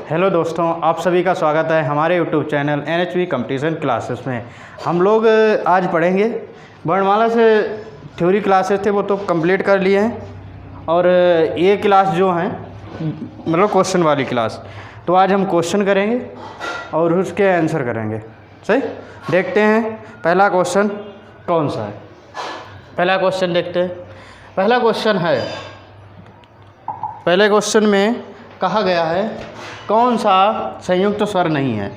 Hello दोस्तों, आप सभी का स्वागत है हमारे YouTube channel NHV competition classes में। हम लोग आज पढ़ेंगे वर्णमाला से थ्योरी क्लासेस थे वो तो कंप्लीट कर लिए हैं, और ये क्लास जो हैं मतलब क्वेश्चन वाली क्लास, तो आज हम क्वेश्चन करेंगे और उसके आंसर करेंगे। सही, देखते हैं पहला क्वेश्चन कौन सा है। पहला क्वेश्चन देखते हैं। पहला क्वेश्चन है, पहले क्वेश्चन में कहा गया है कौन सा संयुक्त स्वर नहीं है।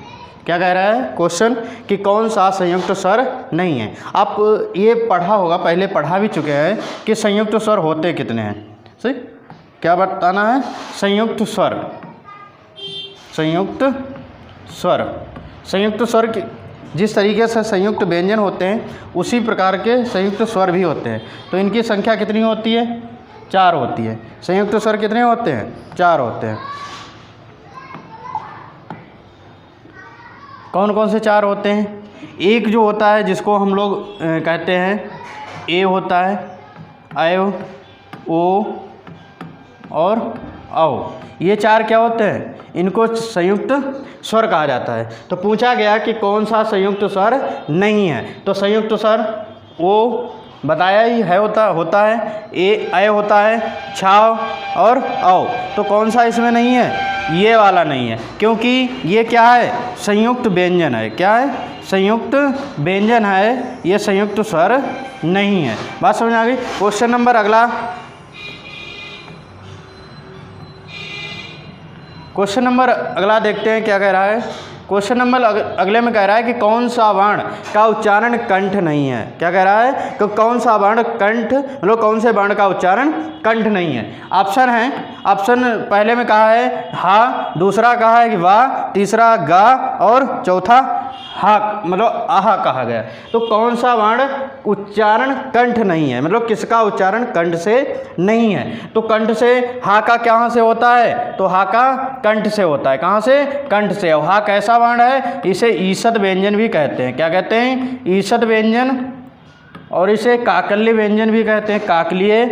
क्या कह रहा है क्वेश्चन कि कौन सा संयुक्त स्वर नहीं है। आप ये पढ़ा होगा, पहले पढ़ा भी चुके हैं कि संयुक्त स्वर होते कितने हैं। सही, क्या बताना है? संयुक्त स्वर, संयुक्त स्वर, संयुक्त स्वर की जिस तरीके से संयुक्त व्यंजन होते हैं उसी प्रकार के संयुक्त स्वर भी होते हैं। तो इनकी संख्या कितनी होती है? 4 होती है। संयुक्त स्वर कितने होते हैं? 4 होते हैं। कौन कौन से 4 होते हैं? एक जो होता है जिसको हम लोग कहते हैं ए होता है, आयो, ओ और औ। ये 4 क्या होते हैं? इनको संयुक्त स्वर कहा जाता है। तो पूछा गया कि कौन सा संयुक्त स्वर नहीं है। तो संयुक्त स्वर ओ बताया ही है, होता है, ए अय होता है, छाव और औ। तो कौन सा इसमें नहीं है? ये वाला नहीं है, क्योंकि ये क्या है? संयुक्त व्यंजन है। क्या है? संयुक्त व्यंजन है, ये संयुक्त स्वर नहीं है। बात समझ आ गई? क्वेश्चन नंबर अगला, क्वेश्चन नंबर अगला देखते हैं क्या कह रहा है। क्वेश्चन नंबर अगले में कह रहा है कि कौन सा वर्ण का उच्चारण कंठ नहीं है। क्या कह रहा है कि कौन सा वर्ण कंठ, मतलब कौन से वर्ण का उच्चारण कंठ नहीं है। ऑप्शन है, ऑप्शन पहले में कहा है हा, दूसरा कहा है कि वाह, तीसरा गा और चौथा हा, मतलब आहा कहा गया। तो कौन सा वर्ण उच्चारण कंठ नहीं है, मतलब किसका उच्चारण कंठ से नहीं है। तो कंठ से हा का कहाँ से होता है? तो हा का कंठ से होता है। कहाँ से? कंठ से। और हा कैसा वर्ण है? इसे ईषद व्यंजन भी कहते हैं। क्या कहते हैं? ईषद व्यंजन। और इसे काकल्य व्यंजन भी कहते हैं, काकलीय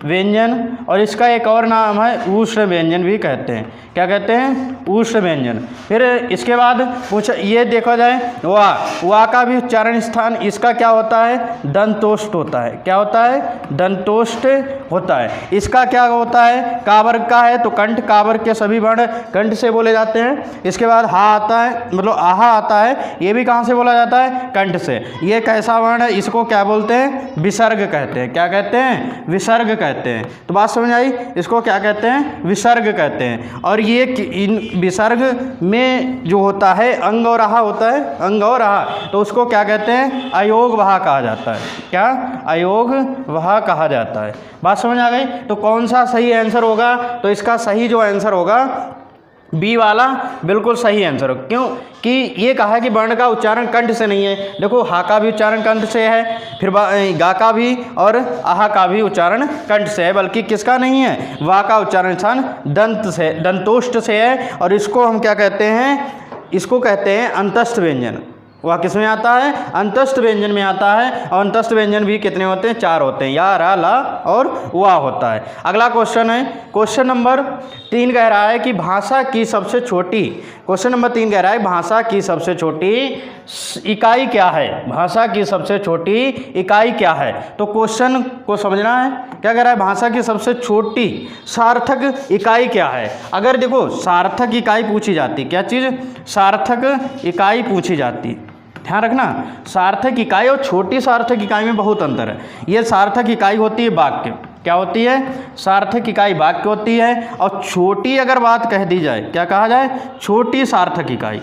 व्यंजन। और इसका एक और नाम है उष्ण व्यंजन भी कहते हैं। क्या कहते हैं? उष्ण व्यंजन। फिर इसके बाद पूछा, ये देखा जाए वा का भी उच्चारण स्थान इसका क्या होता है? दंतोष्ठ होता है। क्या होता है? दंतोष्ठ होता है। इसका क्या होता है? का वर्ग का है, तो कंठ, का वर्ग के सभी वर्ण कंठ से बोले जाते हैं। इसके बाद हा आता है, मतलब आहा आता है, ये भी कहाँ से बोला जाता है? कंठ से। ये कैसा वर्ण है? इसको क्या बोलते हैं? विसर्ग कहते हैं। क्या कहते हैं? विसर्ग कहते हैं। तो बात समझ आई? इसको क्या कहते हैं? विसर्ग कहते हैं। और ये इन विसर्ग में जो होता है अंग और आहा होता है, अंग और आहा, तो उसको क्या कहते हैं? अयोग वहा कहा जाता है। क्या? अयोग वहा कहा जाता है। बात समझ आ गई? तो कौन सा सही आंसर होगा? तो इसका सही जो आंसर होगा बी वाला बिल्कुल सही आंसर हो। क्यों? कि ये कहा है कि वर्ण का उच्चारण कंठ से नहीं है। देखो, हा का भी उच्चारण कंठ से है, फिर गा का भी और आहा का भी उच्चारण कंठ से है, बल्कि किसका नहीं है? वा का उच्चारण स्थान दंत से, दंतोष्ठ से है। और इसको हम क्या कहते हैं? इसको कहते हैं अंतस्थ व्यंजन। वह किस में आता है? अंतस्थ व्यंजन में आता है। और अंतस्थ व्यंजन भी कितने होते हैं? 4 होते हैं, या, रा, ला और वा होता है। अगला क्वेश्चन है, क्वेश्चन नंबर 3 कह रहा है कि भाषा की सबसे छोटी, क्वेश्चन नंबर 3 कह रहा है भाषा की सबसे छोटी इकाई क्या है? भाषा की सबसे छोटी इकाई क्या है? तो क्वेश्चन को समझना है। क्या कह रहा है? भाषा की सबसे छोटी सार्थक इकाई क्या है? अगर देखो सार्थक इकाई पूछी जाती, क्या चीज़? सार्थक इकाई पूछी जाती। ध्यान रखना, सार्थक इकाई और छोटी सार्थक इकाई में बहुत अंतर है। ये सार्थक इकाई होती है वाक्य। क्या होती है? सार्थक इकाई वाक्य होती है। और छोटी अगर बात कह दी जाए, क्या कहा जाए? छोटी सार्थक इकाई,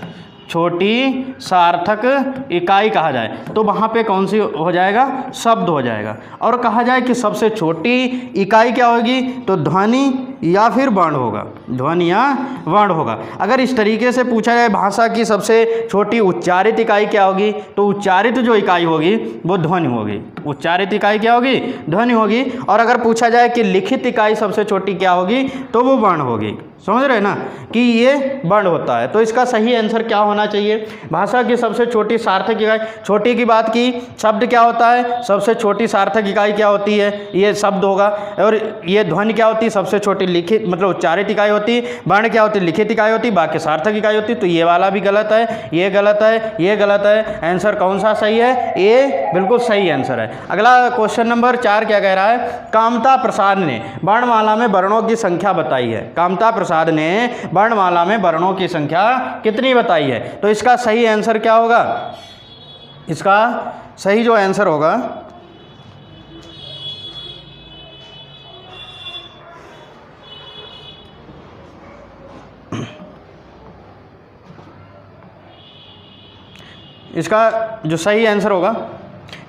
छोटी सार्थक इकाई कहा जाए, तो वहाँ पे कौन सी हो जाएगा? शब्द हो जाएगा। और कहा जाए कि सबसे छोटी इकाई क्या होगी? तो ध्वनि या फिर वर्ण होगा, ध्वनि या वर्ण होगा। अगर इस तरीके से पूछा जाए भाषा की सबसे छोटी उच्चारित इकाई क्या होगी, तो उच्चारित जो इकाई होगी वो ध्वनि होगी। उच्चारित इकाई क्या होगी? ध्वनि होगी। और अगर पूछा जाए कि लिखित इकाई सबसे छोटी क्या होगी, तो वो वर्ण होगी। समझ रहे ना कि ये वर्ण होता है। तो इसका सही आंसर क्या होना चाहिए? भाषा की सबसे छोटी सार्थक इकाई, छोटी की बात की, शब्द क्या होता है? सबसे छोटी सार्थक इकाई क्या होती है? ये शब्द होगा। और ये ध्वनि क्या होती है? सबसे छोटी लिखित मतलब उच्चारित इकाई होती है। वर्ण क्या होती है? लिखित इकाई होती है, बाकी सार्थक इकाई होती है। तो ये वाला भी गलत है, ये गलत है, ये गलत है। आंसर कौन सा सही है? ये बिल्कुल सही आंसर है। अगला क्वेश्चन नंबर 4 क्या कह रहा है? कामता प्रसाद ने वर्णमाला में वर्णों की संख्या बताई है। कामता प्रसाद ने वर्णमाला में वर्णों की संख्या कितनी बताई है? तो इसका सही आंसर क्या होगा? इसका सही जो आंसर होगा इसका जो सही आंसर होगा,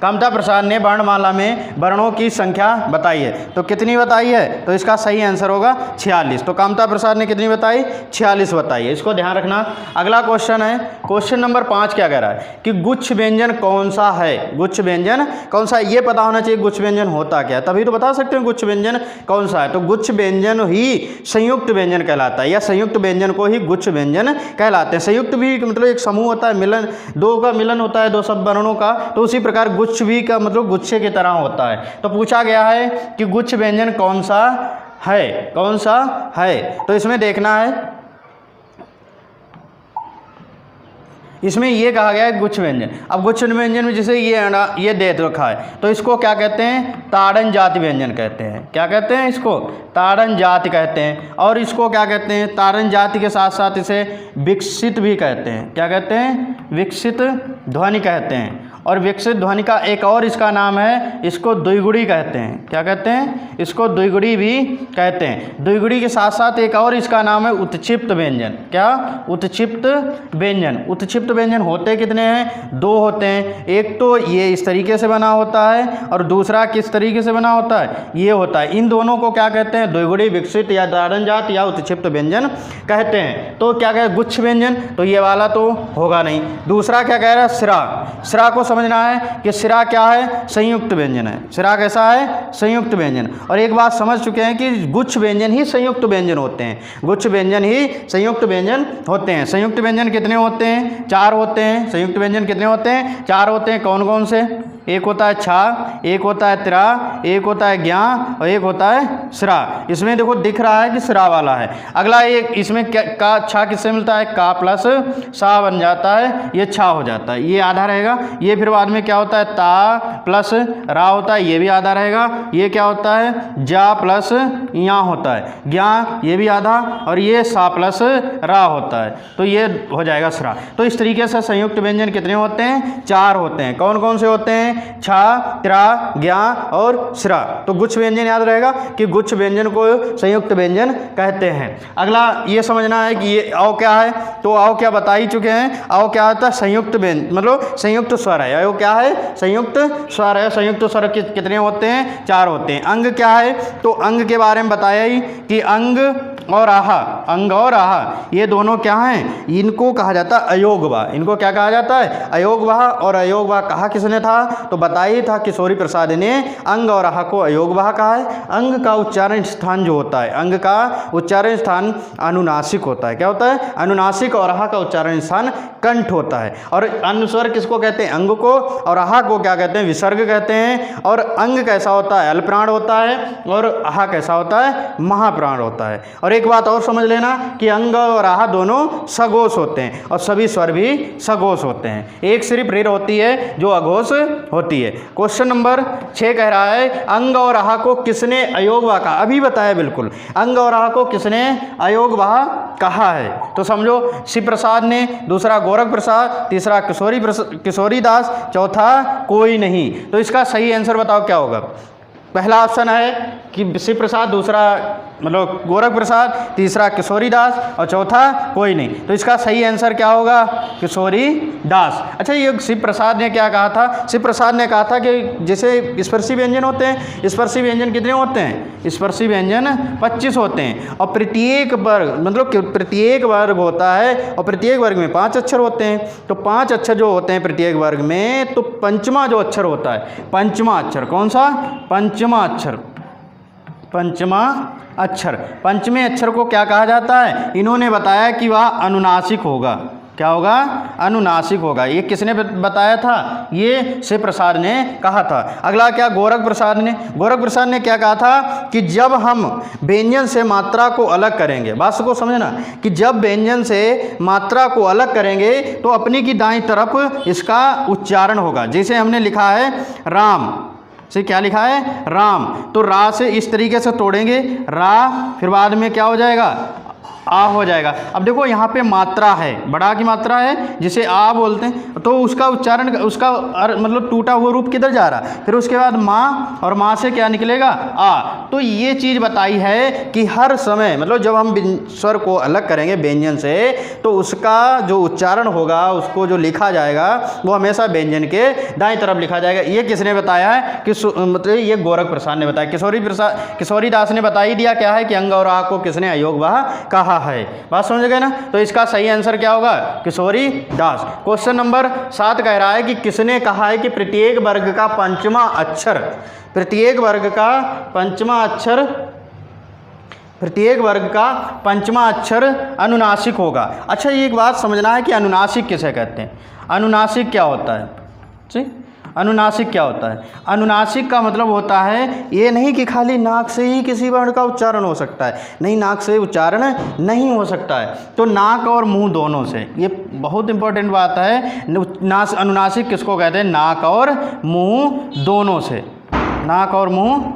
कामता प्रसाद ने वर्णमाला में वर्णों की संख्या बताई है। तो कितनी बताई है? तो इसका सही आंसर होगा 46। तो कामता प्रसाद ने कितनी बताई? 46 बताई है। इसको ध्यान रखना। अगला क्वेश्चन है, क्वेश्चन नंबर 5 क्या कह रहा है कि गुच्छ व्यंजन कौन सा है? गुच्छ व्यंजन कौन सा है? ये पता होना चाहिए गुच्छ व्यंजन होता क्या है, तभी तो बता सकते हैं गुच्छ व्यंजन कौन सा है। तो गुच्छ व्यंजन ही संयुक्त व्यंजन कहलाता है, या संयुक्त व्यंजन को ही गुच्छ व्यंजन कहलाते हैं। संयुक्त भी मतलब एक समूह होता है, मिलन, दो का मिलन होता है, दो सब वर्णों का। तो उसी प्रकार गुच्छ भी का मतलब गुच्छे की तरह होता है। तो पूछा गया है कि गुच्छ व्यंजन कौन सा है, कौन सा है? तो इसमें देखना है, इसमें ये कहा गया है गुच्छ व्यंजन। अब गुच्छ व्यंजन में जैसे ये दे रखा है, तो इसको क्या कहते हैं? ताड़न जाति व्यंजन कहते हैं। क्या कहते हैं? इसको ताड़न जाति कहते हैं। और इसको क्या कहते हैं? ताड़न जाति के साथ साथ इसे विकसित भी कहते हैं। क्या कहते हैं? विकसित ध्वनि कहते हैं। और विकसित ध्वनि का एक और इसका नाम है, इसको द्विगुड़ी कहते हैं। क्या कहते हैं? इसको द्विगुड़ी भी कहते हैं। द्विगुड़ी के साथ साथ एक और इसका नाम है उत्क्षिप्त व्यंजन। क्या? उत्क्षिप्त व्यंजन। उत्क्षिप्त व्यंजन होते कितने हैं? 2 होते हैं। एक तो ये इस तरीके से बना होता है और दूसरा किस तरीके से बना होता है? ये होता है। इन दोनों को क्या कहते हैं? द्विगुड़ी, विकसित या ताड़न जात या उत्क्षिप्त व्यंजन कहते हैं। तो क्या कहे? गुच्छ व्यंजन। तो ये वाला तो होगा नहीं। दूसरा क्या कह रहा है? सिरा। सिरा को समझना है कि सिरा क्या है? संयुक्त व्यंजन है। सिरा कैसा है? संयुक्त व्यंजन। और एक बात समझ चुके हैं कि गुच्छ व्यंजन ही संयुक्त व्यंजन होते हैं। गुच्छ व्यंजन ही संयुक्त व्यंजन होते हैं। संयुक्त व्यंजन कितने होते हैं? 4 होते हैं। संयुक्त व्यंजन कितने होते हैं? 4 होते हैं। कौन कौन से? एक होता है छा, एक होता है त्रा, एक होता है ज्ञा और एक होता है सिरा। इसमें देखो दिख रहा है कि सिरा वाला है। अगला एक इसमें का छा किससे मिलता है? का प्लस सा बन जाता है, ये छा हो जाता है, ये आधा रहेगा। ये फिर बाद में क्या होता है? ता प्लस रा होता है, ये भी आधा रहेगा। ये क्या होता है? जा प्लस या होता है, ज्ञा ये भी आधा, और ये सा प्लस रा होता है, तो ये हो जाएगा सिरा। तो इस तरीके से संयुक्त व्यंजन कितने होते हैं? 4 होते हैं। कौन कौन से होते हैं? छा, त्रा, ज्ञा और सिरा। तो गुच्छ व्यंजन याद रहेगा कि गुच्छ व्यंजन को संयुक्त व्यंजन कहते हैं। अगला ये समझना है कि ये अव क्या है। तो अव क्या बता ही चुके हैं। अव क्या होता है? संयुक्त व्यंजन मतलब संयुक्त स्वर है। अव क्या है? संयुक्त स्वर है। संयुक्त स्वर कितने होते हैं? 4 होते हैं। अंग क्या है? तो अंग के बारे में बताया ही कि अंग और आहा, अंग और आहा ये दोनों क्या हैं? इनको कहा जाता है अयोगवाह। इनको क्या कहा जाता है? अयोगवाह। और अयोगवाह कहा किसने था? तो बताया था किशोरी प्रसाद ने अंग और आहा को अयोगवाह कहा है। अंग का उच्चारण स्थान जो होता है, अंग का उच्चारण स्थान अनुनासिक होता है। क्या होता है? अनुनासिक। और आहा का उच्चारण स्थान कंठ होता है। और अनुस्वर किसको कहते हैं? अंग को। और आहा को क्या कहते हैं? विसर्ग कहते हैं। और अंग कैसा होता है? अल्पप्राण होता है। और आहा कैसा होता है? महाप्राण होता है। और एक बात और समझ लेना कि अंग और आहा दोनों सघोष होते हैं और सभी स्वर भी सघोष होते हैं। एक सिर्फ ऋ होती है जो अघोष होती है। क्वेश्चन नंबर 6 कह रहा है अंग और आहा को किसने अयोगवाह कहा? अभी बताया बिल्कुल। अंग और आहा को किसने अयोगवाह कहा है? तो समझो शिव प्रसाद ने, दूसरा गोरख प्रसाद, तीसरा किशोरी दास, चौथा कोई नहीं। तो इसका सही आंसर बताओ क्या होगा? पहला ऑप्शन है कि शिव प्रसाद, दूसरा मतलब गोरख प्रसाद, तीसरा किशोरी दास और चौथा कोई नहीं। तो इसका सही आंसर क्या होगा? किशोरी दास। अच्छा, ये शिव प्रसाद ने क्या कहा था? शिव प्रसाद ने कहा था कि जैसे स्पर्शी व्यंजन होते हैं, स्पर्शी व्यंजन कितने होते हैं? स्पर्शी व्यंजन 25 होते हैं। और प्रत्येक वर्ग मतलब प्रत्येक वर्ग होता है और प्रत्येक वर्ग में 5 अक्षर होते हैं। तो 5 अक्षर जो होते हैं प्रत्येक वर्ग में, तो पंचमा जो अक्षर होता है, पंचमा अक्षर कौन सा? पंचमा अक्षर। पंचमा अक्षर। पंचमे अक्षर को क्या कहा जाता है? इन्होंने बताया कि वह अनुनासिक होगा। क्या होगा? अनुनासिक होगा। ये किसने बताया था? ये शिव प्रसाद ने कहा था। अगला क्या? गोरख प्रसाद ने। गोरख प्रसाद ने क्या कहा था कि जब हम व्यंजन से मात्रा को अलग करेंगे, बात को समझना, कि जब व्यंजन से मात्रा को अलग करेंगे तो अपनी की दाईं तरफ इसका उच्चारण होगा। जैसे हमने लिखा है राम से, क्या लिखा है? राम। तो रा से इस तरीके से तोड़ेंगे, रा, फिर बाद में क्या हो जाएगा? आ हो जाएगा। अब देखो यहाँ पे मात्रा है, बड़ा की मात्रा है जिसे आ बोलते हैं, तो उसका उच्चारण, उसका मतलब टूटा हुआ रूप किधर जा रहा है? फिर उसके बाद माँ, और माँ से क्या निकलेगा? आ। तो ये चीज़ बताई है कि हर समय, मतलब जब हम स्वर को अलग करेंगे व्यंजन से, तो उसका जो उच्चारण होगा, उसको जो लिखा जाएगा, वो हमेशा व्यंजन के दाईं तरफ लिखा जाएगा। ये किसने बताया है? कि मतलब ये गोरख प्रसाद ने बताया। किशोरी दास ने बता ही दिया क्या है कि अंग और आ को किसने अयोग वह कहा है। बात समझ गए ना? तो इसका सही आंसर क्या होगा? किशोरी दास। क्वेश्चन नंबर 7 कह रहा है कि किसने कहा है कि प्रत्येक वर्ग का पंचमा अक्षर, प्रत्येक वर्ग का पंचमा अक्षर, प्रत्येक वर्ग का पंचमा अक्षर अनुनासिक होगा। अच्छा, ये एक बात समझना है कि अनुनासिक किसे कहते हैं? अनुनासिक क्या होता है? ठीक, अनुनासिक क्या होता है? अनुनासिक का मतलब होता है ये नहीं कि खाली नाक से ही किसी वर्ण का उच्चारण हो सकता है, नहीं, नाक से उच्चारण नहीं हो सकता है, तो नाक और मुंह दोनों से। ये बहुत इंपॉर्टेंट बात है। अनुनासिक किसको कहते हैं? नाक और मुंह दोनों से, नाक और मुंह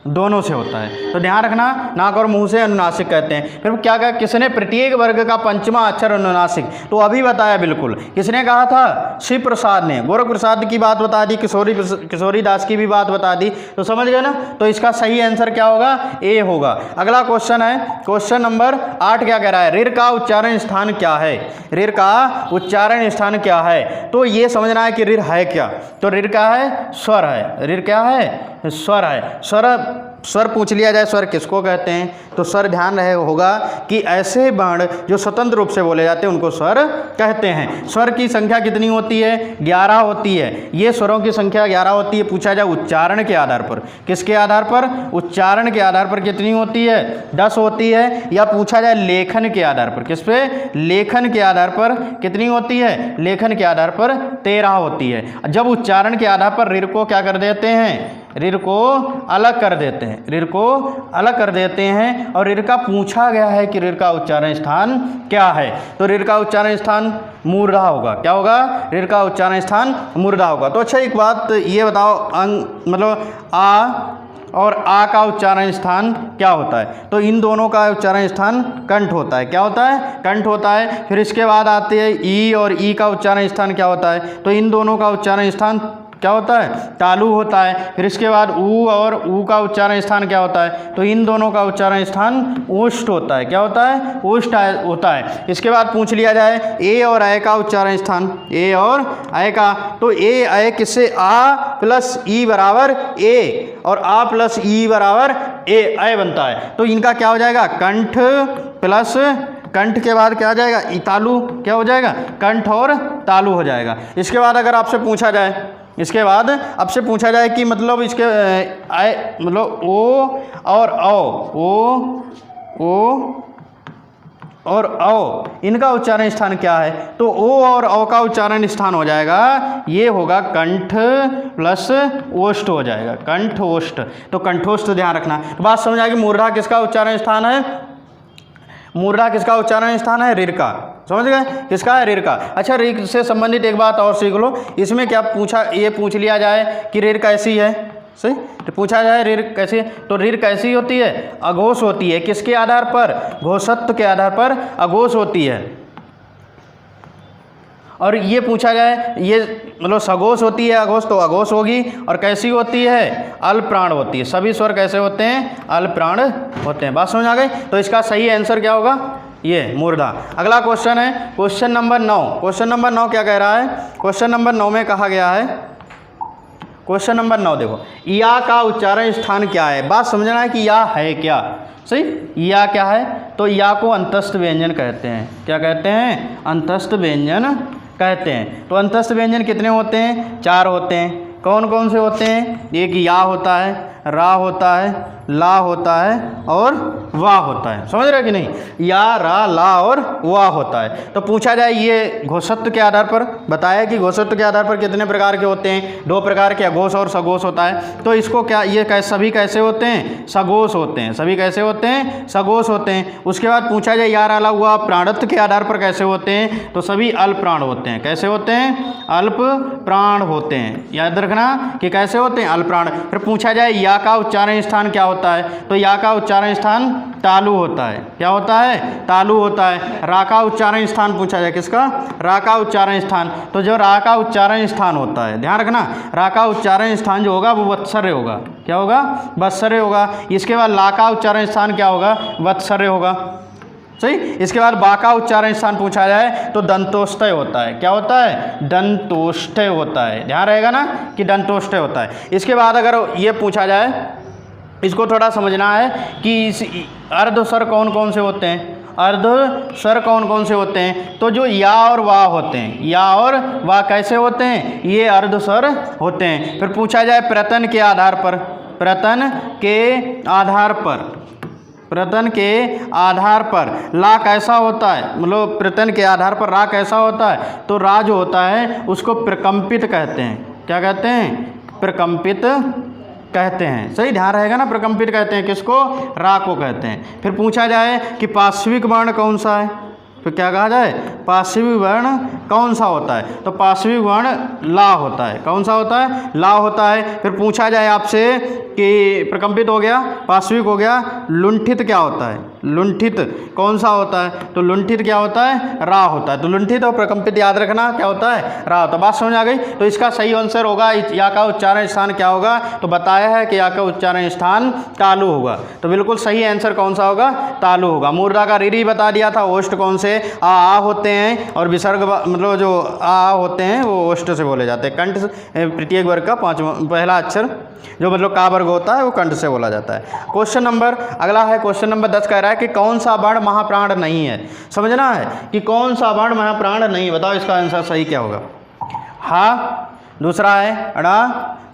दोनों से होता है। तो ध्यान रखना, नाक और मुंह से अनुनासिक कहते हैं। फिर क्या कहा? किसने प्रत्येक वर्ग का पंचमा अक्षर अनुनासिक? तो अभी बताया बिल्कुल। किसने कहा था? शिव प्रसाद ने। गोरख प्रसाद की बात बता दी, किशोरी दास की भी बात बता दी, तो समझ गए ना? तो इसका सही आंसर क्या होगा? ए होगा। अगला क्वेश्चन है, क्वेश्चन नंबर 8 क्या कह रहा है? ऋ का उच्चारण स्थान क्या है? ऋ का उच्चारण स्थान क्या है? तो ये समझना है कि ऋ है क्या। तो ऋ क्या है? स्वर है। ऋ क्या है? स्वर है। स्वर पूछ लिया जाए स्वर किसको कहते हैं, तो स्वर ध्यान रहे होगा कि ऐसे वर्ण जो स्वतंत्र रूप से बोले जाते हैं उनको स्वर कहते हैं। स्वर की संख्या कितनी होती है? 11 होती है। ये स्वरों की संख्या 11 होती है। पूछा जाए उच्चारण के आधार पर, किसके आधार पर? उच्चारण के आधार पर कितनी होती है? 10 होती है। या पूछा जाए लेखन के आधार पर, किस पे? लेखन के आधार पर कितनी होती है? लेखन के आधार पर 13 होती है। जब उच्चारण के आधार पर ऋ को क्या कर देते हैं? ऋ को अलग कर देते हैं, ऋ को अलग कर देते हैं। और ऋ का पूछा गया है कि ऋ का उच्चारण स्थान क्या है, तो ऋ का उच्चारण स्थान मूर्धा होगा। क्या होगा? ऋ का उच्चारण स्थान मूर्धा होगा। तो अच्छा, एक बात ये बताओ, मतलब आ और आ का उच्चारण स्थान क्या होता है? तो इन दोनों का उच्चारण स्थान कंठ होता है। क्या होता है? कंठ होता है। फिर इसके बाद आते हैं ई, और ई का उच्चारण स्थान क्या होता है? तो इन दोनों का उच्चारण स्थान क्या होता है? तालु होता है। फिर इसके बाद ऊ, और ऊ का उच्चारण स्थान क्या होता है? तो इन दोनों का उच्चारण स्थान ओष्ठ होता है। क्या होता है? ओष्ठ होता है। इसके बाद पूछ लिया जाए ए और ऐ का उच्चारण स्थान, ए और ऐ का, तो ए ऐ किससे? आ प्लस ई बराबर ए, और आ प्लस ई बराबर ए, ऐ बनता है। तो इनका क्या हो जाएगा? कंठ प्लस, कंठ के बाद क्या आ जाएगा? तालु। क्या हो जाएगा? कंठ और तालु हो जाएगा। इसके बाद अगर आपसे पूछा जाए, इसके बाद आपसे पूछा जाए कि मतलब इसके आए, मतलब ओ और ओ और औ, इनका उच्चारण स्थान क्या है? तो ओ और औ का उच्चारण स्थान हो जाएगा, ये होगा कंठ प्लस ओष्ठ हो जाएगा, कंठ ओष्ठ। तो कंठोष्ठ ध्यान रखना। तो बात समझ आएगी। मूर्धा किसका उच्चारण स्थान है? मूर्धा किसका उच्चारण स्थान है? ऋ का। समझ गए? किसका है? ऋ का। अच्छा, ऋ से संबंधित एक बात और सीख लो। इसमें क्या पूछा, ये पूछ लिया जाए कि ऋ कैसी है? सही, तो पूछा जाए ऋ कैसी, तो ऋ कैसी होती है? अघोष होती है। किसके आधार पर? घोषत्व के आधार पर अघोष होती है। और ये पूछा जाए, ये मतलब सघोष होती है, अघोष तो अघोष होगी। और कैसी होती है? अल्पप्राण होती है। सभी स्वर कैसे होते हैं? अल्पप्राण होते हैं। बात समझ आ गई? तो इसका सही आंसर क्या होगा? ये मूर्धा। अगला क्वेश्चन है क्वेश्चन नंबर 9। क्वेश्चन नंबर 9 क्या कह रहा है? क्वेश्चन नंबर 9 में कहा गया है, क्वेश्चन नंबर 9 देखो, या का उच्चारण स्थान क्या है? बात समझना है कि या है क्या। सही, या क्या है? तो या को अंतस्थ व्यंजन कहते हैं। क्या कहते हैं? अंतस्थ व्यंजन कहते हैं। तो अंतस्थ व्यंजन कितने होते हैं? 4 होते हैं। कौन कौन से होते हैं? एक या होता है, रा होता है, ला होता है और वाह होता है। समझ रहे कि नहीं? या, रा, ला और वाह होता है। तो पूछा जाए ये घोषत्व के आधार पर बताया कि घोषत्व के आधार पर कितने प्रकार के होते हैं? 2 प्रकार के, अघोष और सघोष होता है। तो इसको क्या ये सभी कैसे होते हैं? सघोष होते हैं। सभी कैसे होते हैं? सघोष होते हैं। उसके बाद पूछा जाए या, रा, ला, वाह प्राणत्व के आधार पर कैसे होते हैं? तो सभी अल्प प्राण होते हैं। कैसे होते हैं? अल्प प्राण होते हैं। याद रखना कि कैसे होते हैं? अल्प प्राण। फिर पूछा जाए या का उच्चारण स्थान क्या होता है? तो या का उच्चारण स्थान तालु होता है। क्या होता है? तालु होता है। रा का उच्चारण स्थान पूछा जाए, किसका? रा का उच्चारण स्थान। तो जो रा का उच्चारण स्थान होता है, ध्यान रखना, रा का उच्चारण स्थान जो होगा वो वत्सर्य होगा। क्या होगा? वत्सर्य होगा। इसके बाद ला का उच्चारण स्थान क्या होगा? वत्सर्य होगा। सही। इसके बाद बा का उच्चारण स्थान पूछा जाए तो दंतोष्टय होता है। क्या होता है? दंतोष्टय होता है। ध्यान रहेगा ना कि दंतोष्टय होता है। इसके बाद अगर ये पूछा जाए, इसको थोड़ा समझना है कि इस अर्ध स्वर कौन कौन से होते हैं? अर्ध स्वर कौन कौन से होते हैं? तो जो या और वाह होते हैं, या और वाह कैसे होते हैं? ये अर्ध स्वर होते हैं। फिर पूछा जाए प्रतन के आधार पर, प्रतन के आधार पर, प्रतन के आधार पर ला कैसा होता है? मतलब प्रतन के आधार पर रा कैसा होता है? तो रा जो होता है उसको प्रकंपित कहते हैं। क्या कहते हैं? प्रकंपित कहते हैं। सही, ध्यान रहेगा ना, प्रकंपित कहते हैं किसको? रा को कहते हैं। फिर पूछा जाए कि पार्श्विक वर्ण कौन सा है? तो क्या कहा जाए? पार्श्विक वर्ण कौन सा होता है? तो पार्श्विक वर्ण ला होता है। कौन सा होता है? ला होता है। फिर पूछा जाए आपसे कि प्रकंपित हो गया, पार्श्विक हो गया, लुंठित क्या होता है? लुंठित कौन सा होता है? तो लुंठित क्या होता है? रा होता है। तो लुंठित और प्रकंपित याद रखना क्या होता है? रा होता है। बात समझ आ गई? तो इसका सही आंसर होगा या का उच्चारण स्थान क्या होगा? तो बताया है कि या का उच्चारण स्थान तालु होगा। तो बिल्कुल सही आंसर कौन सा होगा? तालु होगा। मूर्धा का रीरी बता दिया था। ओष्ठ कौन से? आ होते हैं और विसर्ग मतलब जो आ होते हैं वो ओष्ठ से बोले जाते हैं। कंठ प्रत्येक वर्ग का पहला अक्षर जो मतलब का वर्ग होता है वो कंठ से बोला जाता है। क्वेश्चन नंबर अगला है, क्वेश्चन नंबर 10 कह रहा है कि कौन सा वर्ण महाप्राण नहीं है? समझना है कि कौन सा वर्ण महाप्राण नहीं। बताओ इसका आंसर सही क्या होगा? हा, दूसरा है अड़ा,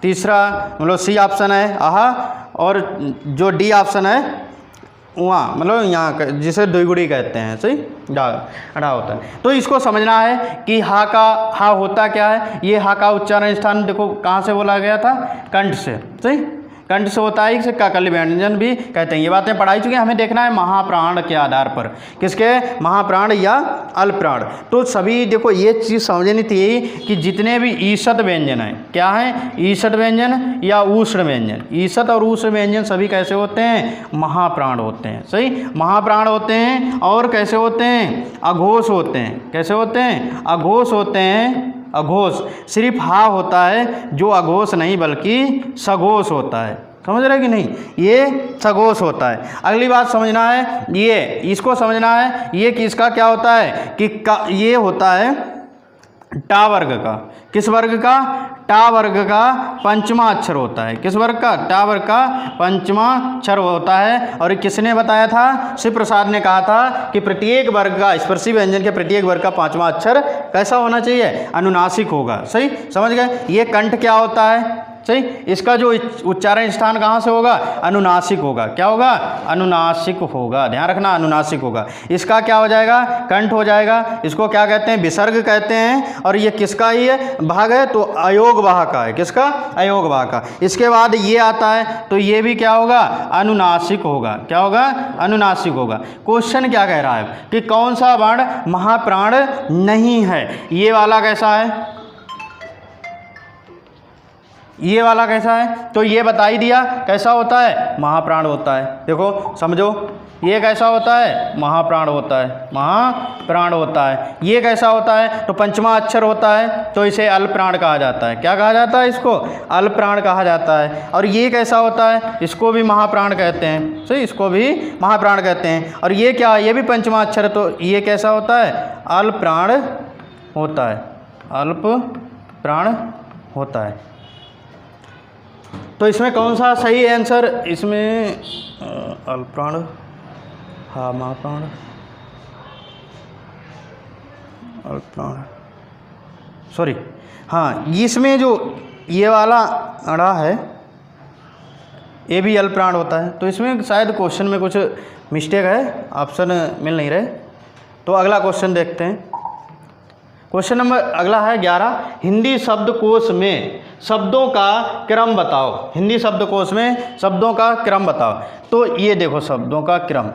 तीसरा मतलब सी ऑप्शन है आहा, और जो डी ऑप्शन है वहाँ मतलब यहाँ जिसे द्विगुड़ी कहते हैं। सही, अड़ा होता है। तो इसको समझना है कि हा का हा होता क्या है? ये हा का उच्चारण स्थान देखो कहाँ से बोला गया था? कंठ से। सही, कंठ से होता है। इसे काकल्य व्यंजन भी कहते हैं। ये बातें पढ़ाई चुके हैं। हमें देखना है महाप्राण के आधार पर, किसके? महाप्राण या अल्पप्राण। तो सभी देखो ये चीज़ समझनी थी कि जितने भी ईषद व्यंजन हैं, क्या है? ईषद व्यंजन या ऊष्ण व्यंजन, ईषद और ऊष्ण व्यंजन सभी कैसे होते हैं? महाप्राण होते हैं। सही, महाप्राण होते हैं। और कैसे होते हैं? अघोष होते हैं। कैसे होते हैं? अघोष होते हैं। अघोष सिर्फ हा होता है जो अघोष नहीं बल्कि सघोष होता है। समझ रहे कि नहीं? ये सघोष होता है। अगली बात समझना है, ये इसको समझना है ये कि इसका क्या होता है कि ये होता है टा वर्ग का। किस वर्ग का? टा वर्ग का पंचमा अक्षर होता है। किस वर्ग का? टा वर्ग का पंचमा अक्षर होता है। और किसने बताया था? शिव प्रसाद ने कहा था कि प्रत्येक वर्ग का, स्पर्शी व्यंजन के प्रत्येक वर्ग का पांचवा अक्षर कैसा होना चाहिए? अनुनासिक होगा। सही, समझ गए? ये कंठ क्या होता है? सही, इसका जो उच्चारण स्थान कहाँ से होगा? अनुनासिक होगा। क्या होगा? अनुनासिक होगा। ध्यान रखना, अनुनासिक होगा। इसका क्या हो जाएगा? कंठ हो जाएगा। इसको क्या कहते हैं? विसर्ग कहते हैं। और ये किसका ही है भाग है? तो अयोग वाह का है। किसका? अयोग वाह का। इसके बाद ये आता है तो ये भी क्या होगा? अनुनासिक होगा। क्या होगा? अनुनासिक होगा। क्वेश्चन क्या कह रहा है कि कौन सा वर्ण महाप्राण नहीं है? ये वाला कैसा है? ये वाला कैसा है? तो ये बता ही दिया कैसा होता है? महाप्राण होता है। देखो समझो, ये कैसा होता है? महाप्राण होता है। महाप्राण होता है। ये कैसा होता है? तो पंचमा अक्षर होता है तो इसे अल्पप्राण कहा जाता है। क्या कहा जाता है? इसको अल्पप्राण कहा जाता है। और ये कैसा होता है? इसको भी महाप्राण कहते हैं। सही, इसको भी महाप्राण कहते हैं। और ये क्या है? ये भी पंचमा अक्षर है तो ये कैसा होता है? अल्पप्राण होता है। अल्पप्राण होता है। तो इसमें कौन सा सही आंसर? इसमें अल्पप्राण, हाँ महाप्राण, अल्पप्राण, सॉरी हाँ, इसमें जो ये वाला अड़ा है ए भी अल्प प्राण होता है। तो इसमें शायद क्वेश्चन में कुछ मिस्टेक है, ऑप्शन मिल नहीं रहे। तो अगला क्वेश्चन देखते हैं। क्वेश्चन नंबर अगला है 11, हिंदी शब्दकोश में शब्दों का क्रम बताओ। हिंदी शब्दकोश में शब्दों का क्रम बताओ। तो ये देखो शब्दों का क्रम,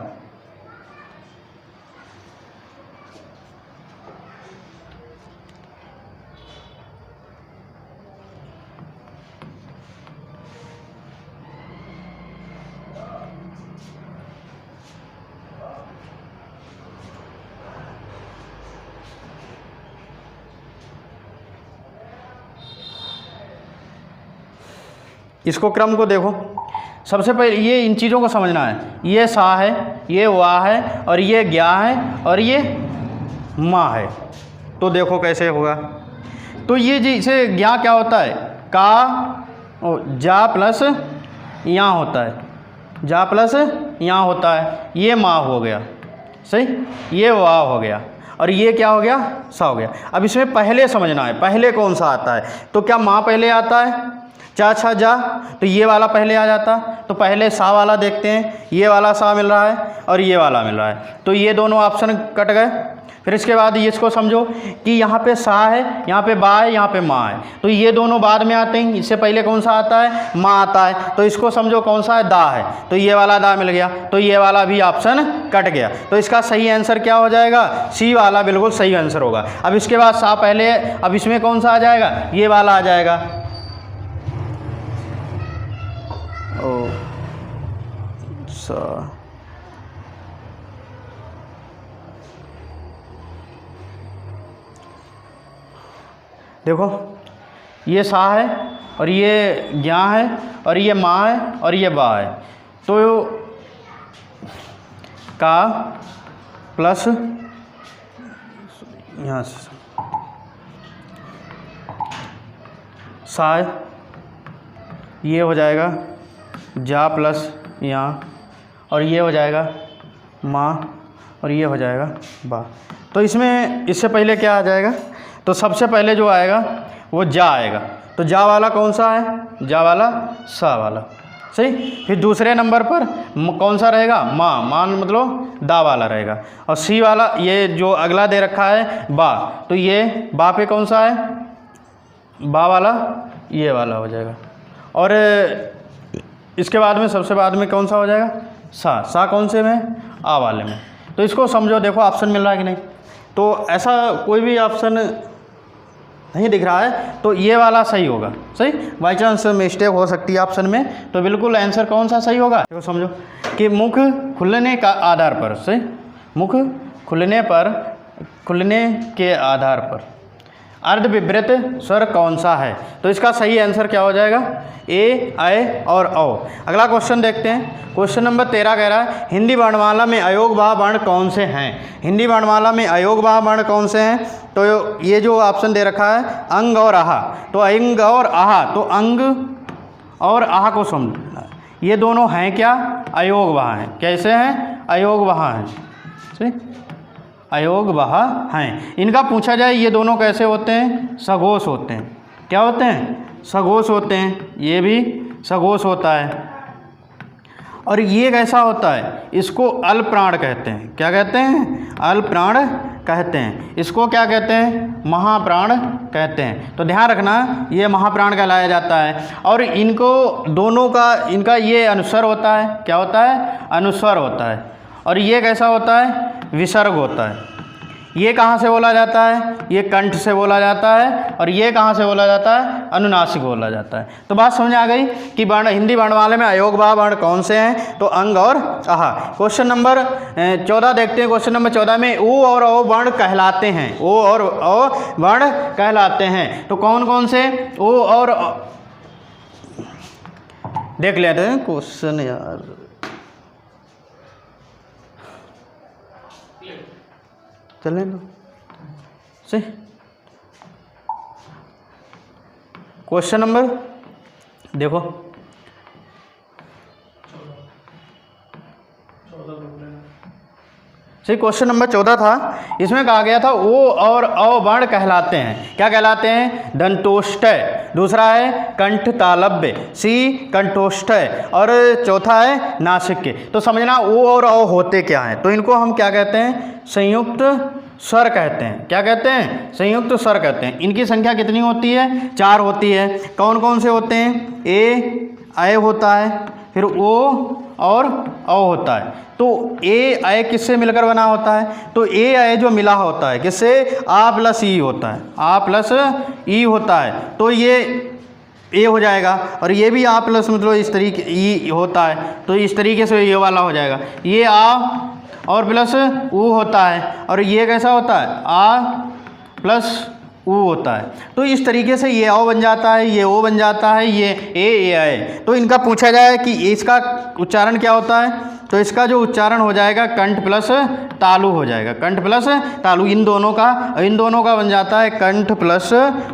इसको क्रम को देखो। सबसे पहले ये इन चीज़ों को समझना है, ये सा है, ये वाह है, और ये ज्ञा है, और ये माँ है। तो देखो कैसे होगा। तो ये जैसे ज्ञा क्या होता है, का जा प्लस यहाँ होता है, जा प्लस यहाँ होता है, ये माँ हो गया, सही, ये वाह हो गया, और ये क्या हो गया, सा हो गया। अब इसमें पहले समझना है, पहले कौन सा आता है। तो क्या माँ पहले आता है, चा छा जा, तो ये वाला पहले आ जाता। तो पहले सा वाला देखते हैं, ये वाला सा मिल रहा है और ये वाला मिल रहा है, तो ये दोनों ऑप्शन कट गए। फिर इसके बाद ये इसको समझो कि यहाँ पे सा है, यहाँ पे बा है, यहाँ पे माँ है, तो ये दोनों बाद में आते हैं। इससे पहले कौन सा आता है, माँ आता है। तो इसको समझो कौन सा है, दा है, तो ये वाला दा मिल गया, तो ये वाला भी ऑप्शन कट गया। तो इसका सही आंसर क्या हो जाएगा, सी वाला बिल्कुल सही आंसर होगा। अब इसके बाद सा पहले, अब इसमें कौन सा आ जाएगा, ये वाला आ जाएगा। ओ सा, देखो ये सा है और ये ज्ञा है और ये माँ है और ये बा है। तो का प्लस यहाँ से सा, ये हो जाएगा जा प्लस यहाँ, और ये हो जाएगा माँ, और ये हो जाएगा बा। तो इसमें इससे पहले क्या आ जाएगा, तो सबसे पहले जो आएगा वो जा आएगा। तो जा वाला कौन सा है, जा वाला सा वाला, सही। फिर दूसरे नंबर पर कौन सा रहेगा, माँ, माँ मतलब दा वाला रहेगा। और सी वाला ये जो अगला दे रखा है बा, तो ये बा पे कौन सा है, बा वाला, ये वाला हो जाएगा। और इसके बाद में सबसे बाद में कौन सा हो जाएगा, सा, सा कौन से में, आ वाले में। तो इसको समझो, देखो ऑप्शन मिल रहा है कि नहीं। तो ऐसा कोई भी ऑप्शन नहीं दिख रहा है, तो ये वाला सही होगा, सही। बाई चांस मिस्टेक हो सकती है ऑप्शन में, तो बिल्कुल आंसर कौन सा सही होगा, देखो समझो कि मुख खुलने का आधार पर, सही, मुख खुलने पर, खुलने के आधार पर अर्धविवृत स्वर कौन सा है। तो इसका सही आंसर क्या हो जाएगा, ए, ऐ और औ। अगला क्वेश्चन देखते हैं। क्वेश्चन नंबर 13 कह रहा है, हिंदी वर्णमाला में अयोगवाह वर्ण कौन से हैं। हिंदी वर्णमाला में अयोगवाह वर्ण कौन से हैं। तो ये जो ऑप्शन दे रखा है अंग और आहा, तो अंग और आहा, तो अंग और आहा को समझना, ये दोनों हैं क्या, अयोगवाह हैं। कैसे हैं, अयोगवाह हैं, सही, अयोगवाह हैं। इनका पूछा जाए ये दोनों कैसे होते हैं, सघोष होते हैं। क्या होते हैं, सघोष होते हैं। ये भी सघोष होता है। और ये कैसा होता है, इसको अल्पप्राण कहते हैं। क्या कहते हैं, अल्पप्राण कहते हैं। इसको क्या कहते हैं, महाप्राण कहते हैं। तो ध्यान रखना, ये महाप्राण कहलाया जाता है। और इनको दोनों का, इनका ये अनुस्वर होता है। क्या होता है, अनुस्वर होता है। और ये कैसा होता है, विसर्ग होता है। ये कहाँ से बोला जाता है, ये कंठ से बोला जाता है। और ये कहाँ से बोला जाता है, अनुनासिक बोला जाता है। तो बात समझ आ गई कि वर्ण, हिंदी वर्णमाला में अयोगवाह वर्ण कौन से हैं, तो अंग और आहा। क्वेश्चन नंबर 14 देखते हैं। क्वेश्चन नंबर 14 में ऊ और औ वर्ण कहलाते हैं। ओ और औ वर्ण कहलाते हैं। तो कौन कौन से ओ और देख लेते हैं क्वेश्चन यार। चलें ना, सही। क्वेश्चन नंबर देखो, सही, क्वेश्चन नंबर 14 था। इसमें कहा गया था ओ और औ वर्ण कहलाते हैं। क्या कहलाते हैं, दंतोष्टय दूसरा है कंठ तालव्य, सी कंठोष्ठ और चौथा है नासिक। तो समझना ओ और औ होते क्या हैं, तो इनको हम क्या कहते हैं, संयुक्त स्वर कहते हैं। क्या कहते हैं, संयुक्त स्वर कहते हैं। इनकी संख्या कितनी होती है, 4 होती है। कौन कौन से होते हैं, ए होता है, फिर ओ और औ होता है। तो ए किससे मिलकर बना होता है, तो ए जो मिला होता है किससे, आ प्लस ई होता है, आ प्लस ई होता है, तो ये ए हो जाएगा। और ये भी आ प्लस मतलब इस तरीके ई होता है, तो इस तरीके से ये वाला हो जाएगा। ये आ और प्लस ऊ होता है, और ये कैसा होता है, आ प्लस ऊ होता है। तो इस तरीके से ये ओ बन जाता है, ये ओ बन जाता है, ये ए आए। तो इनका पूछा जाए कि इसका उच्चारण क्या होता है, तो इसका जो उच्चारण हो जाएगा कंठ प्लस तालु हो जाएगा, कंठ प्लस तालु। इन दोनों का बन जाता है कंठ प्लस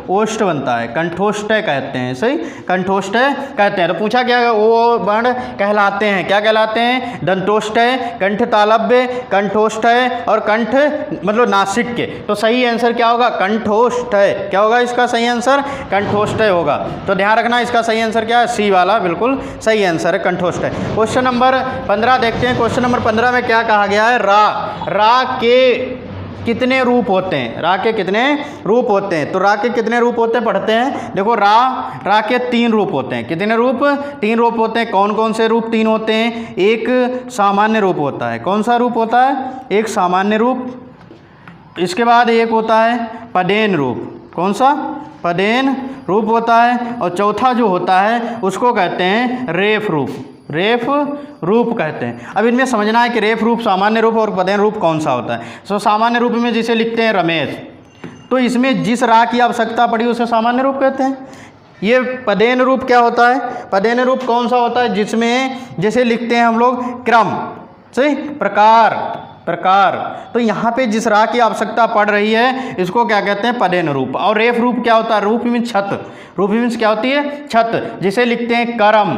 ओष्ठ बनता है, कंठोष्ठ कहते हैं, सही, कंठोष्ठ कहते हैं। तो पूछा क्या, वो वर्ण कहलाते हैं, क्या कहलाते हैं, दंतोष्ठ, कंठ तालव्य, कंठोष्ठ और कंठ मतलब नासिक के। तो सही आंसर क्या होगा, कंठोष्ठ है। क्या होगा इसका सही आंसर, कंठोष्ठ होगा। तो ध्यान रखना इसका सही आंसर क्या है, सी वाला बिल्कुल सही आंसर है, कंठोष्ठ। क्वेश्चन नंबर 15 देखते हैं। क्वेश्चन नंबर 15 में क्या कहा गया है, रा के कितने रूप होते हैं, रा के कितने रूप होते हैं। तो रा के कितने रूप होते हैं पढ़ते हैं। देखो रा के 3 रूप होते हैं। कितने रूप, 3 रूप होते हैं। कौन कौन से रूप 3 होते हैं, एक सामान्य रूप होता है। कौन सा रूप होता है, एक सामान्य रूप। इसके बाद एक होता है पदेन रूप। कौन सा, पदेन रूप होता है। और चौथा जो होता है उसको कहते हैं रेफ रूप, रेफ रूप कहते हैं। अब इनमें समझना है कि रेफ रूप, सामान्य रूप और पदेन रूप कौन सा होता है। सो सामान्य रूप में जिसे लिखते हैं रमेश, तो इसमें जिस रा की आवश्यकता पड़ी उसे सामान्य रूप कहते हैं। ये पदेन रूप क्या होता है, पदेन रूप कौन सा होता है, जिसमें जैसे लिखते हैं हम लोग क्रम, सही, प्रकार। तो यहाँ पे जिस रा की आवश्यकता पड़ रही है इसको क्या कहते हैं, पदेन रूप। और रेफ रूप क्या होता है, रूप मीन्स छत, रूप मीन्स क्या होती है, छत, जिसे लिखते हैं करम,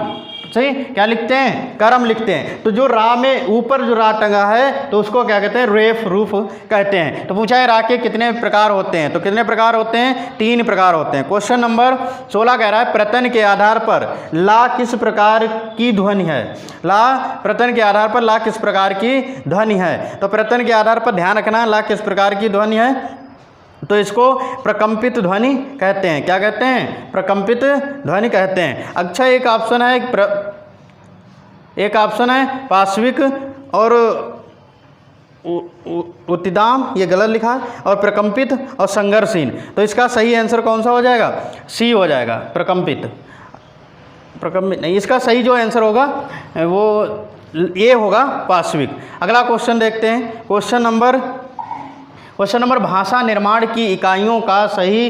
सही, क्या लिखते हैं, करम लिखते हैं। तो जो रा में ऊपर जो रा टंगा है तो उसको क्या कहते हैं, रेफ रूप कहते हैं। तो पूछा है रा के कितने प्रकार होते हैं, तो कितने प्रकार होते हैं, 3 प्रकार होते हैं। क्वेश्चन नंबर 16 कह रहा है प्रत्यन के आधार पर ला किस प्रकार की ध्वनि है। प्रत्यन के आधार पर ला किस प्रकार की ध्वनि है। तो प्रत्यन के आधार पर ध्यान रखना ला किस प्रकार की ध्वनि है, तो इसको प्रकंपित ध्वनि कहते हैं। क्या कहते हैं, प्रकंपित ध्वनि कहते हैं। अच्छा एक ऑप्शन है पार्श्विक और उत्तिदाम, ये गलत लिखा है, और प्रकंपित और संघर्षहीन। तो इसका सही आंसर कौन सा हो जाएगा, सी हो जाएगा, प्रकंपित नहीं, इसका सही जो आंसर होगा वो ए होगा, पार्श्विक। अगला क्वेश्चन देखते हैं। क्वेश्चन नंबर भाषा निर्माण की इकाइयों का सही,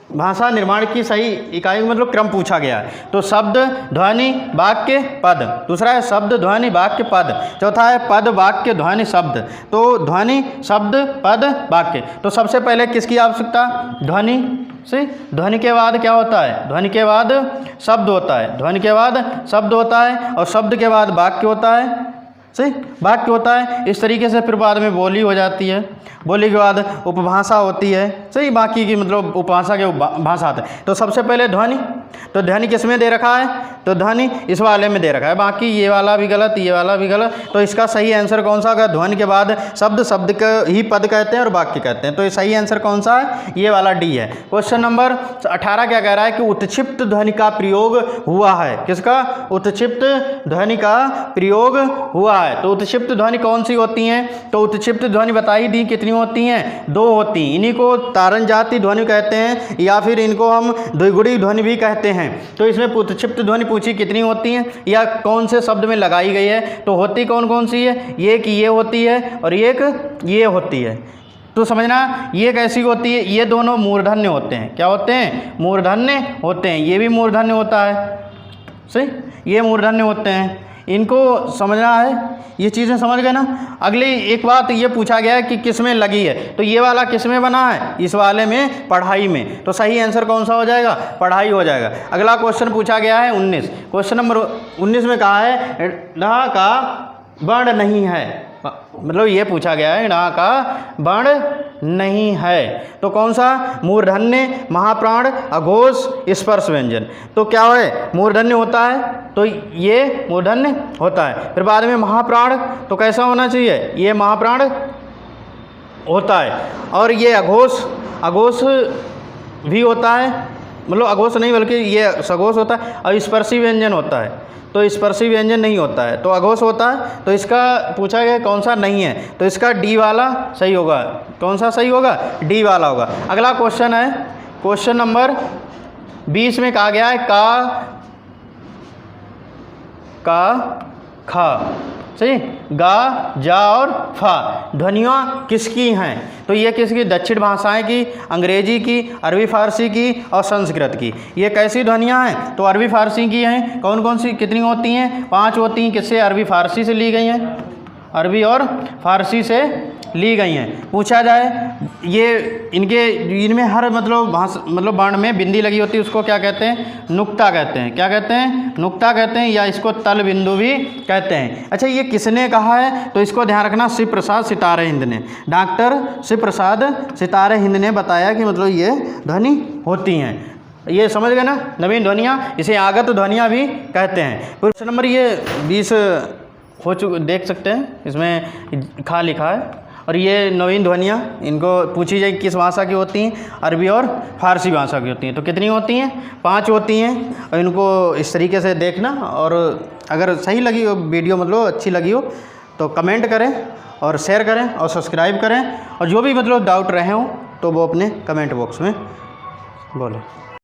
भाषा निर्माण की सही इकाइयों मतलब क्रम पूछा गया है। तो शब्द, ध्वनि, वाक्य, पद। दूसरा है शब्द, ध्वनि, वाक्य, पद। चौथा है पद, वाक्य, ध्वनि, शब्द। तो ध्वनि, शब्द, पद, वाक्य। तो सबसे पहले किसकी आवश्यकता, ध्वनि से। ध्वनि के बाद क्या होता है, ध्वनि के बाद शब्द होता है, ध्वनि के बाद शब्द होता है, और शब्द के बाद वाक्य होता है, सही, वाक्य होता है। इस तरीके से फिर बाद में बोली हो जाती है, बोली के बाद उपभाषा होती है, सही, बाकी की मतलब उपभाषा के भाषा आते हैं। तो सबसे पहले ध्वनि, तो ध्वनि किस में दे रखा है, तो ध्वनि इस वाले में दे रखा है, बाकी ये वाला भी गलत, ये वाला भी गलत। तो इसका सही आंसर कौन सा होगा, ध्वनि के बाद शब्द, शब्द का ही पद कहते हैं और वाक्य कहते हैं। तो ये सही आंसर कौन सा है, ये वाला डी है। क्वेश्चन नंबर 18 क्या कह रहा है कि उत्क्षिप्त ध्वनि का प्रयोग हुआ है। किसका, उत्क्षिप्त ध्वनि का प्रयोग हुआ है। तो उत्क्षिप्त ध्वनि कौन सी होती हैं, तो उत्क्षिप्त ध्वनि बता ही दी कितनी होती हैं, 2 होती हैं। इन्हीं को तारण जाति ध्वनि कहते हैं, या फिर इनको हम द्विगुणी ध्वनि भी कहते हैं। तो इसमें उत्क्षिप्त ध्वनि पूछी कितनी होती हैं, या कौन से शब्द में लगाई गई है। तो होती कौन कौन सी है, एक ये होती है और एक ये होती है। तो समझना ये कैसी होती है, ये दोनों मूर्धन्य होते हैं। क्या होते हैं, मूर्धन्य होते हैं। ये भी मूर्धन्य होता है, सही, ये मूर्धन्य होते हैं। इनको समझना है, ये चीज़ें समझ गए ना। अगली एक बात ये पूछा गया है कि किस में लगी है, तो ये वाला किस में बना है, इस वाले में, पढ़ाई में। तो सही आंसर कौन सा हो जाएगा, पढ़ाई हो जाएगा। अगला क्वेश्चन पूछा गया है 19। क्वेश्चन नंबर 19 में कहा है ढ का वर्ण नहीं है, मतलब ये पूछा गया है ढ का वर्ण नहीं है। तो कौन सा? मूर्धन्य, महाप्राण, अघोष, स्पर्श व्यंजन। तो क्या है? मूर्धन्य होता है, तो ये मूर्धन्य होता है। फिर बाद में महाप्राण, तो कैसा होना चाहिए? ये महाप्राण होता है। और ये अघोष, अघोष भी होता है, मतलब अघोष नहीं बल्कि ये सघोष होता है। और स्पर्शी व्यंजन होता है, तो स्पर्शी व्यंजन नहीं होता है, तो अघोष होता है। तो इसका पूछा गया कौन सा नहीं है, तो इसका डी वाला सही होगा। कौन सा सही होगा? डी वाला होगा। अगला क्वेश्चन है, क्वेश्चन नंबर 20 में कहा गया है का खा, सही, गा, जा और फा ध्वनियाँ किसकी हैं? तो ये किसकी? दक्षिण भाषाएं की, अंग्रेजी की, अरबी फारसी की और संस्कृत की। ये कैसी ध्वनियाँ हैं? तो अरबी फारसी की हैं। कौन कौन सी, कितनी होती हैं? 5 होती हैं। किससे? अरबी फारसी से ली गई हैं, अरबी और फारसी से ली गई हैं। पूछा जाए ये इनमें हर मतलब वर्ण में बिंदी लगी होती है, उसको क्या कहते हैं? नुक्ता कहते हैं। क्या कहते हैं? नुक्ता कहते हैं, या इसको तल बिंदु भी कहते हैं। अच्छा, ये किसने कहा है? तो इसको ध्यान रखना, शिव प्रसाद सितारे हिंद ने, डॉक्टर शिव प्रसाद सितारे हिंद ने बताया कि मतलब ये ध्वनि होती हैं। ये समझ गए ना, नवीन ध्वनियाँ, इसे आगत ध्वनियाँ भी कहते हैं। क्वेश्चन नंबर ये 20 हो चुके, देख सकते हैं, इसमें खा लिखा है। और ये नवीन ध्वनियाँ, इनको पूछी जाए किस भाषा की होती हैं? अरबी और फारसी भाषा की होती हैं। तो कितनी होती हैं? 5 होती हैं। और इनको इस तरीके से देखना, और अगर सही लगी हो वीडियो, मतलब अच्छी लगी हो, तो कमेंट करें और शेयर करें और सब्सक्राइब करें। और जो भी मतलब डाउट रहे हों तो वो अपने कमेंट बॉक्स में बोलें।